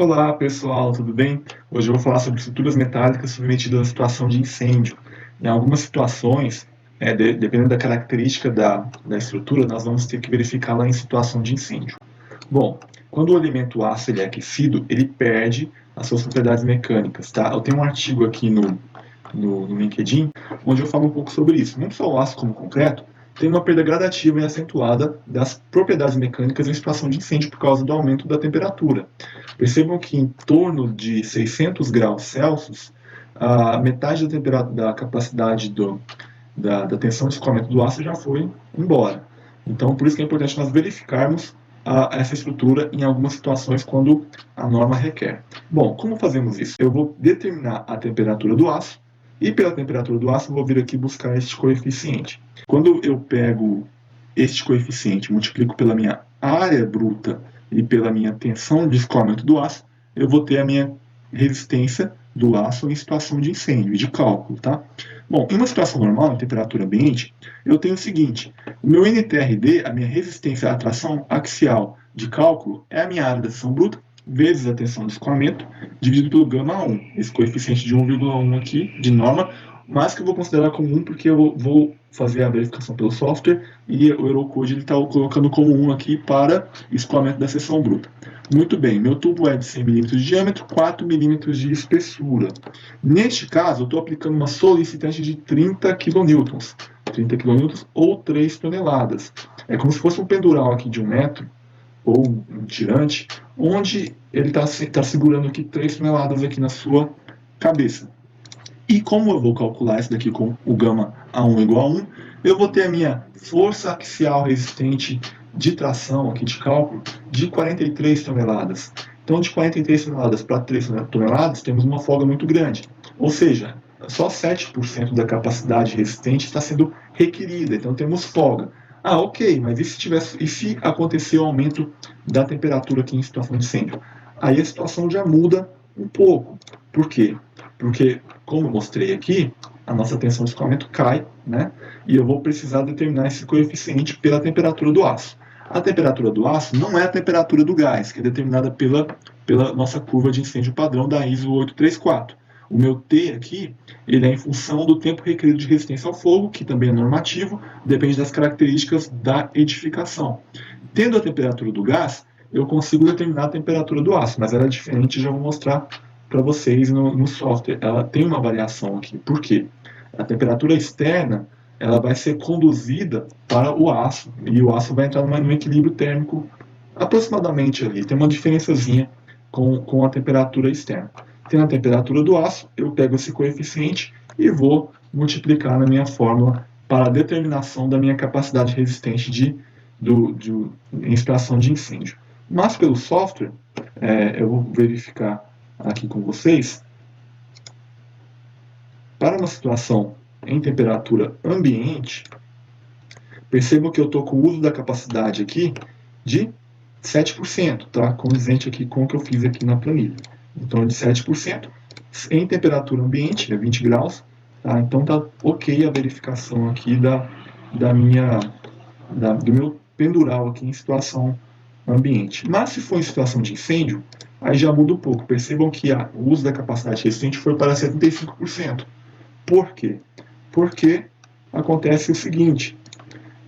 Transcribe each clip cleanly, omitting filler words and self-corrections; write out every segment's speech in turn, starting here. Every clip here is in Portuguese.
Olá pessoal, tudo bem? Hoje eu vou falar sobre estruturas metálicas submetidas a situação de incêndio. Em algumas situações, dependendo da característica da estrutura, nós vamos ter que verificá-la em situação de incêndio. Bom, quando o elemento aço ele é aquecido, ele perde as suas propriedades mecânicas. Tá? Eu tenho um artigo aqui no LinkedIn, onde eu falo um pouco sobre isso. Não só o aço como o concreto tem uma perda gradativa e acentuada das propriedades mecânicas em situação de incêndio por causa do aumento da temperatura. Percebam que em torno de 600 graus Celsius, a metade da capacidade da tensão de escoamento do aço já foi embora. Então, por isso que é importante nós verificarmos essa estrutura em algumas situações quando a norma requer. Bom, como fazemos isso? Eu vou determinar a temperatura do aço e pela temperatura do aço eu vou vir aqui buscar este coeficiente. Quando eu pego este coeficiente, multiplico pela minha área bruta e pela minha tensão de escoamento do aço, eu vou ter a minha resistência do aço em situação de incêndio, de cálculo, tá? Bom, em uma situação normal, em temperatura ambiente, eu tenho o seguinte: o meu NTRD, a minha resistência à tração axial de cálculo, é a minha área da tensão bruta vezes a tensão de escoamento, dividido pelo γ1, esse coeficiente de 1,1 aqui, de norma, mas que eu vou considerar como 1 porque eu vou fazer a verificação pelo software e o Eurocode está colocando como 1 aqui para escoamento da seção bruta. Muito bem, meu tubo é de 100 mm de diâmetro, 4 mm de espessura. Neste caso, eu estou aplicando uma solicitante de 30 kN. 30 kN ou 3 toneladas. É como se fosse um pendural aqui de 1 metro, ou um tirante, onde ele está segurando aqui 3 toneladas aqui na sua cabeça. E como eu vou calcular isso daqui com o γ1 igual a 1, eu vou ter a minha força axial resistente de tração, aqui de cálculo, de 43 toneladas. Então, de 43 toneladas para 3 toneladas, temos uma folga muito grande. Ou seja, só 7% da capacidade resistente está sendo requerida, então temos folga. Ah, ok, mas e se acontecer o aumento da temperatura aqui em situação de incêndio? Aí a situação já muda um pouco. Por quê? Porque, como eu mostrei aqui, a nossa tensão de escoamento cai, né? E eu vou precisar determinar esse coeficiente pela temperatura do aço. A temperatura do aço não é a temperatura do gás, que é determinada pela nossa curva de incêndio padrão da ISO 834. O meu T aqui, ele é em função do tempo requerido de resistência ao fogo, que também é normativo, depende das características da edificação. Tendo a temperatura do gás, eu consigo determinar a temperatura do aço, mas ela é diferente, já vou mostrar para vocês no software. Ela tem uma variação aqui. Por quê? A temperatura externa ela vai ser conduzida para o aço, e o aço vai entrar num equilíbrio térmico aproximadamente ali. Tem uma diferençazinha com a temperatura externa. Tendo a temperatura do aço, eu pego esse coeficiente e vou multiplicar na minha fórmula para a determinação da minha capacidade resistente em situação de incêndio. Mas pelo software, eu vou verificar aqui com vocês, para uma situação em temperatura ambiente, percebam que eu estou com o uso da capacidade aqui de 7%, tá? Condizente aqui com o que eu fiz aqui na planilha. Então, de 7%, em temperatura ambiente, é 20 graus, tá? Então tá ok a verificação aqui do meu pendural aqui em situação ambiente. Mas se for em situação de incêndio, aí já muda um pouco. Percebam que o uso da capacidade resistente foi para 75%. Por quê? Porque acontece o seguinte: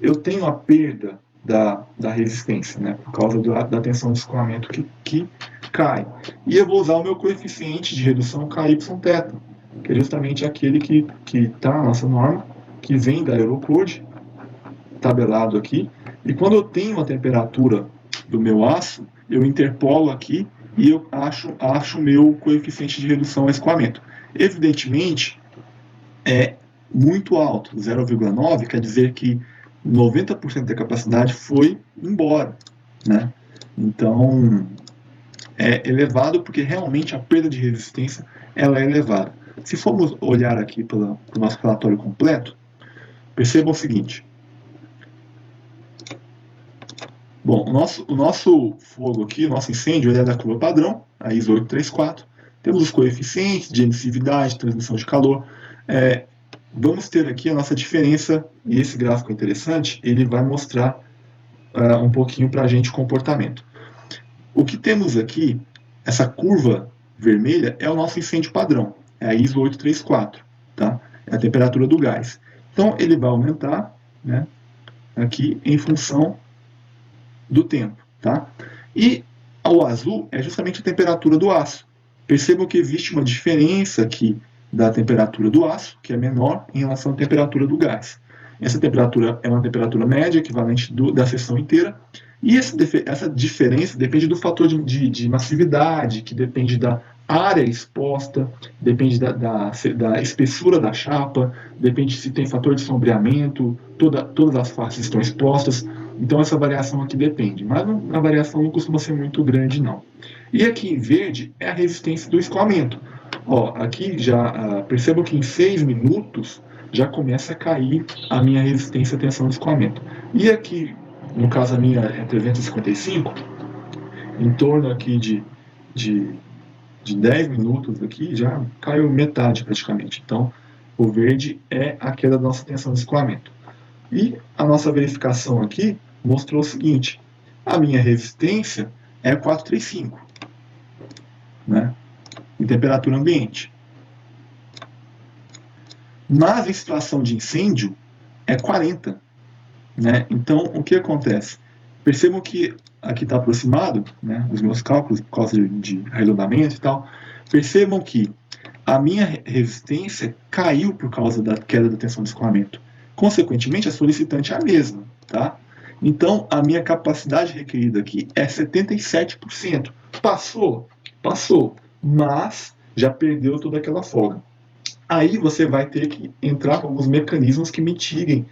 eu tenho a perda da resistência, né, por causa da tensão de escoamento que cai. E eu vou usar o meu coeficiente de redução KY-θ, que é justamente aquele que está na nossa norma, que vem da Eurocode, tabelado aqui. E quando eu tenho a temperatura do meu aço, eu interpolo aqui e eu acho o meu coeficiente de redução a escoamento. Evidentemente, é muito alto, 0,9 quer dizer que 90% da capacidade foi embora, né? Então, é elevado porque realmente a perda de resistência ela é elevada. Se formos olhar aqui para o nosso relatório completo, percebam o seguinte. Bom, o nosso fogo aqui, o nosso incêndio, ele é da curva padrão, a ISO 834. Temos os coeficientes de emissividade, transmissão de calor. Vamos ter aqui a nossa diferença, e esse gráfico é interessante, ele vai mostrar um pouquinho para a gente o comportamento. O que temos aqui essa curva vermelha é o nosso incêndio padrão, é a ISO 834, tá? É a temperatura do gás. Então ele vai aumentar, né, aqui em função do tempo, tá? E o azul é justamente a temperatura do aço. Percebam que existe uma diferença aqui da temperatura do aço, que é menor em relação à temperatura do gás. Essa temperatura é uma temperatura média, equivalente da seção inteira, e essa diferença depende do fator de massividade, que depende da área exposta, depende da espessura da chapa, depende se tem fator de sombreamento, todas as faces estão expostas. Então essa variação aqui depende, mas a variação não costuma ser muito grande não. E aqui em verde é a resistência do escoamento. Ó, aqui já percebam que em 6 minutos já começa a cair a minha resistência à tensão de escoamento. E aqui, no caso a minha é 355, em torno aqui de 10 minutos aqui já caiu metade praticamente. Então o verde é a queda da nossa tensão de escoamento. E a nossa verificação aqui mostrou o seguinte: a minha resistência é 435, né, em temperatura ambiente. Mas em situação de incêndio é 40. Né? Então, o que acontece? Percebam que aqui está aproximado, né, os meus cálculos, por causa de arredondamento e tal. Percebam que a minha resistência caiu por causa da queda da tensão de escoamento. Consequentemente, a solicitante é a mesma. Tá? Então, a minha capacidade requerida aqui é 77%. Passou? Passou. Mas já perdeu toda aquela folga. Aí você vai ter que entrar com alguns mecanismos que mitiguem,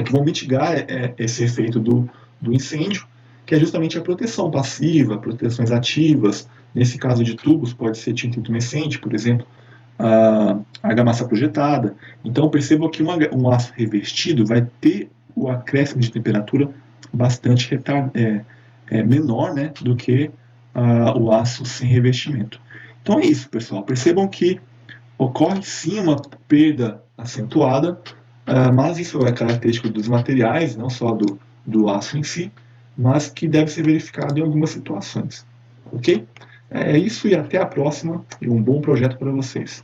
que vão mitigar esse efeito do incêndio, que é justamente a proteção passiva, proteções ativas. Nesse caso de tubos, pode ser tinta intumescente, por exemplo, a argamassa projetada. Então percebam que um aço revestido vai ter o acréscimo de temperatura bastante menor, né, do que o aço sem revestimento. Então é isso, pessoal. Percebam que ocorre sim uma perda acentuada, mas isso é característico dos materiais, não só do aço em si, mas que deve ser verificado em algumas situações. Ok? É isso e até a próxima, e um bom projeto para vocês.